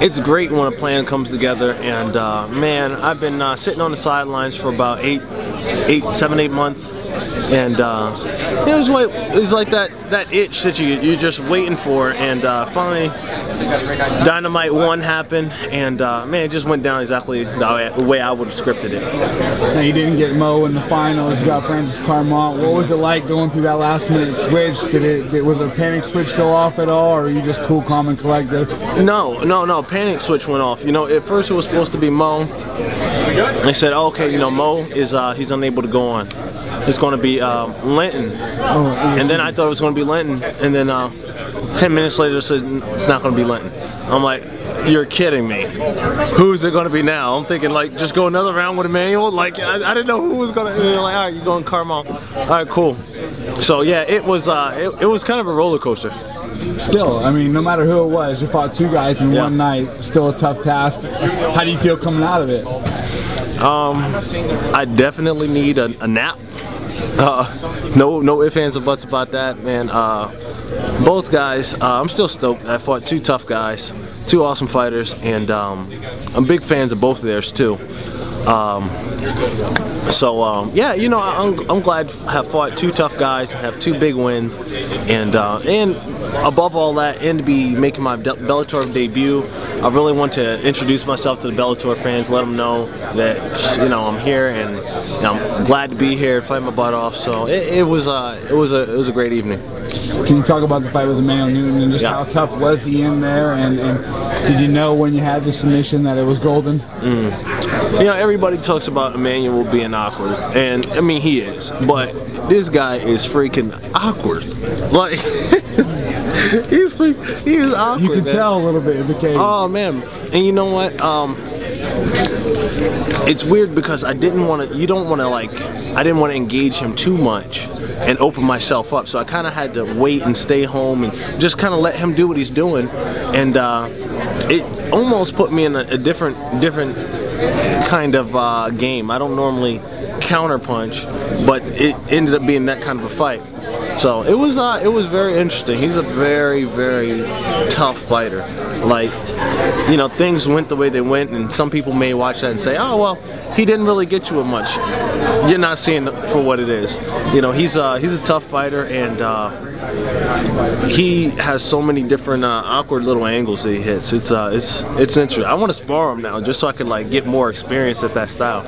it's great when a plan comes together, and man, I've been sitting on the sidelines for about 7, 8 months, and it was like that itch that you're just waiting for, and finally Dynamite 1 happened, and man, it just went down exactly the way I would have scripted it. Now, you didn't get Mo in the finals, you got Francis Carmont. What was it like going through that last minute switch? Was a panic switch go off at all, or are you just cool, calm, and collected? No, panic switch went off. You know, at first it was supposed to be Mo. They said, oh, okay, you know, Mo is he's unable to go on. It's going to be Linton. And then I thought it was going to be Linton, and then 10 minutes later it said it's not going to be Linton. I'm like, you're kidding me. Who's it going to be now? I'm thinking, like, just go another round with Emmanuel. Like, I didn't know who was going to. Like, all right, you're going Carmont. All right, cool. So yeah, it was kind of a roller coaster. Still, I mean, no matter who it was, you fought 2 guys in one night. Still a tough task. How do you feel coming out of it? I definitely need a nap. No ifs, ands, or buts about that, man. Both guys, I'm still stoked. I fought 2 tough guys, 2 awesome fighters, and I'm big fans of both of theirs too. Yeah, you know, I'm glad to have fought 2 tough guys, have 2 big wins, and above all that, and to be making my Bellator debut. I really want to introduce myself to the Bellator fans, let them know that, you know, I'm here, and you know, I'm glad to be here, fight my butt off. So it was a great evening. Can you talk about the fight with Emmanuel Newton and just how tough was he in there, and did you know when you had the submission that it was golden? You know, everybody talks about Emmanuel being awkward, and I mean he is, but this guy is freaking awkward. Like he is awkward. You can tell a little bit in the cage. Oh man, and you know what? It's weird because I didn't want to. I didn't want to engage him too much and open myself up. So I kind of had to wait and stay home and just kind of let him do what he's doing. And it almost put me in a different kind of game. I don't normally counterpunch, but it ended up being that kind of a fight. So it was very interesting. He's a very, very tough fighter. Like, you know, things went the way they went, and some people may watch that and say, oh well, he didn't really get you with much. You're not seeing it for what it is. You know, he's a tough fighter, and he has so many different awkward little angles that he hits. It's interesting. I want to spar him now just so I can like get more experience at that style.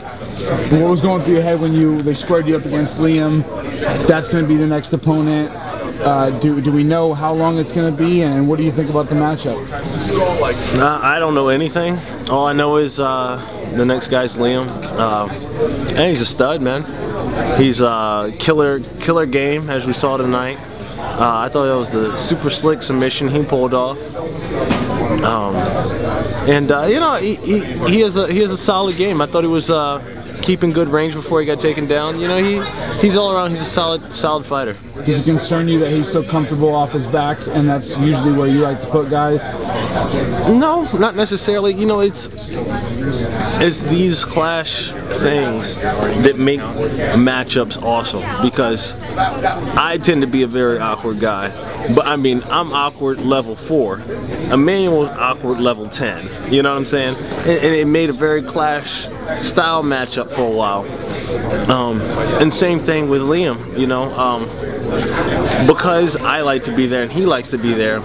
What was going through your head when they squared you up against Liam? That's going to be the next opponent. Do we know how long it's going to be, and what do you think about the matchup? I don't know anything. All I know is the next guy's Liam, and he's a stud, man. He's a killer game, as we saw tonight. I thought that was the super slick submission he pulled off. You know, he has a solid game. I thought he was keeping good range before he got taken down. You know, he's all around. He's a solid fighter. Does it concern you that he's so comfortable off his back, and that's usually where you like to put guys? No, not necessarily. You know, it's these clash things that make matchups awesome, because I tend to be a very awkward guy. But I mean, I'm awkward level 4. Emmanuel's awkward level 10. You know what I'm saying? And it made a very clash style matchup for a while. And same thing with Liam, you know, because I like to be there and he likes to be there.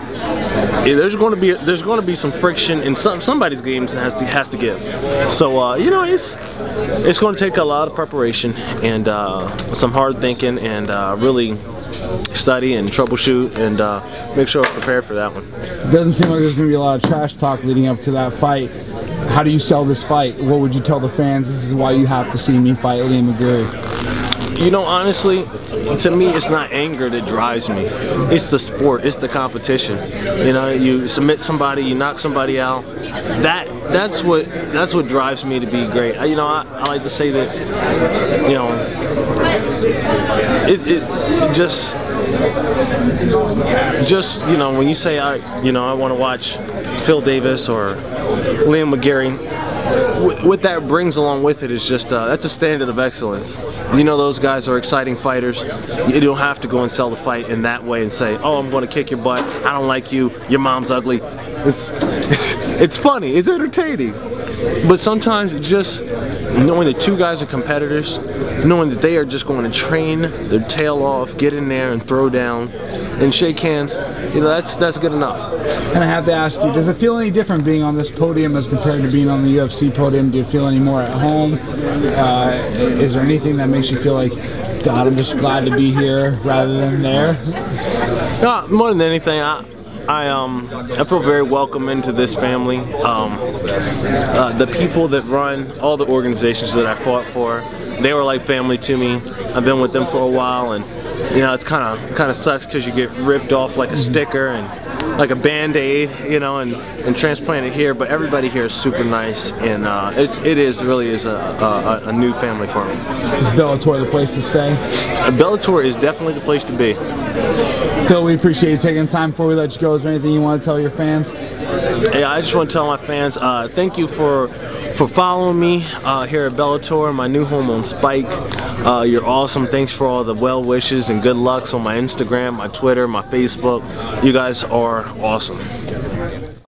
There's going to be some friction in somebody's games that has to give. So you know, it's going to take a lot of preparation and some hard thinking and really study and troubleshoot and make sure I'm prepared for that one. It doesn't seem like there's going to be a lot of trash talk leading up to that fight. How do you sell this fight? What would you tell the fans? This is why you have to see me fight Liam McGeary. You know, honestly, to me, it's not anger that drives me. It's the sport. It's the competition. You know, you submit somebody, you knock somebody out. That's what drives me to be great. You know, I like to say that, you know, it just you know, when you say I want to watch Phil Davis or Liam McGeary, what that brings along with it is just that's a standard of excellence. You know, those guys are exciting fighters. You don't have to go and sell the fight in that way and say, oh, I'm going to kick your butt, I don't like you, your mom's ugly. It's funny, it's entertaining. But sometimes just knowing that two guys are competitors, knowing that they are just going to train their tail off, get in there and throw down and shake hands, you know, that's good enough. And I have to ask you, does it feel any different being on this podium as compared to being on the UFC podium? Do you feel any more at home? Is there anything that makes you feel like, God, I'm just glad to be here rather than there? More than anything, I feel very welcome into this family. The people that run all the organizations that I fought for, they were like family to me. I've been with them for a while, and you know, it's kind of sucks because you get ripped off like a sticker and like a band-aid, you know, and transplanted here. But everybody here is super nice, and it really is a new family for me. Is Bellator the place to stay? Bellator is definitely the place to be. Phil, we appreciate you taking time before we let you go. Is there anything you want to tell your fans? Yeah, I just want to tell my fans, thank you for following me here at Bellator, my new home on Spike. You're awesome. Thanks for all the well wishes and good lucks on my Instagram, my Twitter, my Facebook. You guys are awesome.